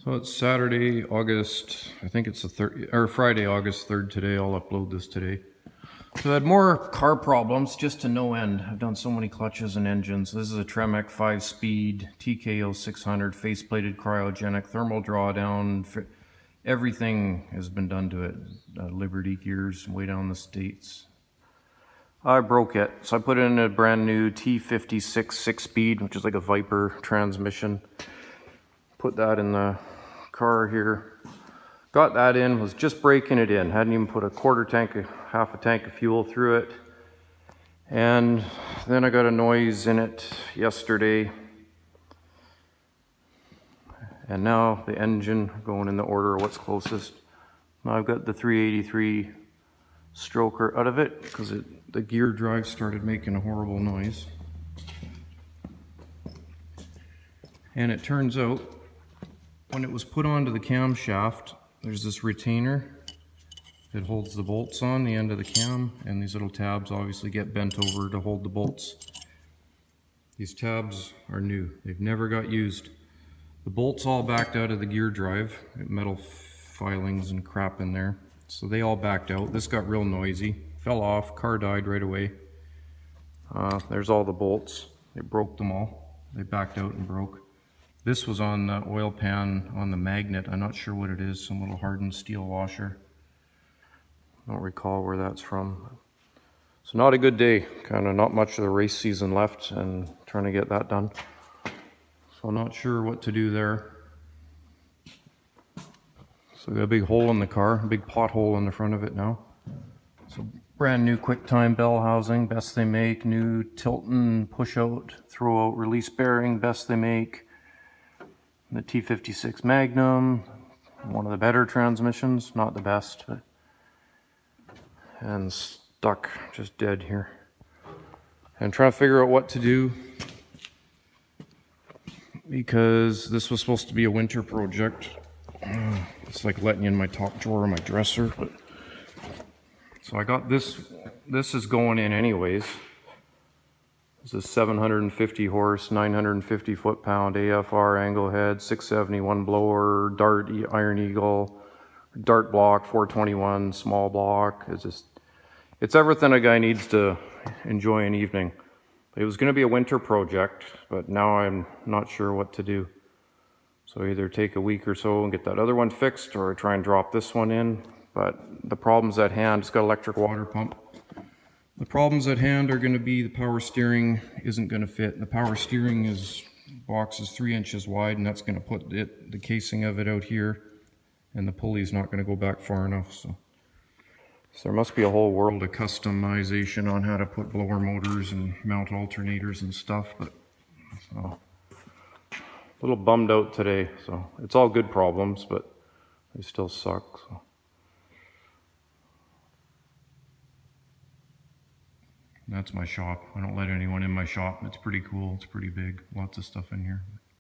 So it's Saturday, August, I think it's the 3rd, or Friday, August 3rd today. I'll upload this today. So I had more car problems, just to no end. I've done so many clutches and engines. This is a Tremec 5-speed TKO 600, faceplated cryogenic, thermal drawdown. Everything has been done to it. Liberty gears way down the States. I broke it, so I put in a brand new T56 6-speed, which is like a Viper transmission. Put that in the car here. Got that in, was just breaking it in. Hadn't even put half a tank of fuel through it. And then I got a noise in it yesterday. And now the engine, going in the order of what's closest. Now I've got the 383 stroker out of it because the gear drive started making a horrible noise. And it turns out, when it was put onto the camshaft, there's this retainer that holds the bolts on the end of the cam, and these little tabs obviously get bent over to hold the bolts. These tabs are new. They've never got used. The bolts all backed out of the gear drive, metal filings and crap in there. So they all backed out. This got real noisy. Fell off, car died right away. There's all the bolts. They broke them all. They backed out and broke. This was on the oil pan on the magnet. I'm not sure what it is, some little hardened steel washer. I don't recall where that's from. So not a good day. Kind of not much of the race season left and trying to get that done. So I'm not sure what to do there. So I got a big hole in the car, a big pothole in the front of it now. So brand new QuickTime bell housing, best they make. New Tilton push out, throw out release bearing, best they make. The T56 Magnum, one of the better transmissions, not the best, but, and stuck, just dead here. And trying to figure out what to do, because this was supposed to be a winter project. It's like letting you in my top drawer of my dresser. But so I got this is going in anyways. This is 750 horse, 950 foot-pound AFR angle head, 671 blower, Dart Iron Eagle, Dart block, 421 small block. It's everything a guy needs to enjoy an evening. It was going to be a winter project, but now I'm not sure what to do. So either take a week or so and get that other one fixed, or try and drop this one in. But the problems at hand, it's got electric water pump. The problems at hand are going to be the power steering isn't going to fit. The power steering box is 3 inches wide, and that's going to put the casing of it out here, and the pulley's not going to go back far enough. So there must be a whole world of customization on how to put blower motors and mount alternators and stuff. But so, a little bummed out today. So it's all good problems, but they still suck. So. That's my shop. I don't let anyone in my shop. It's pretty cool. It's pretty big. Lots of stuff in here.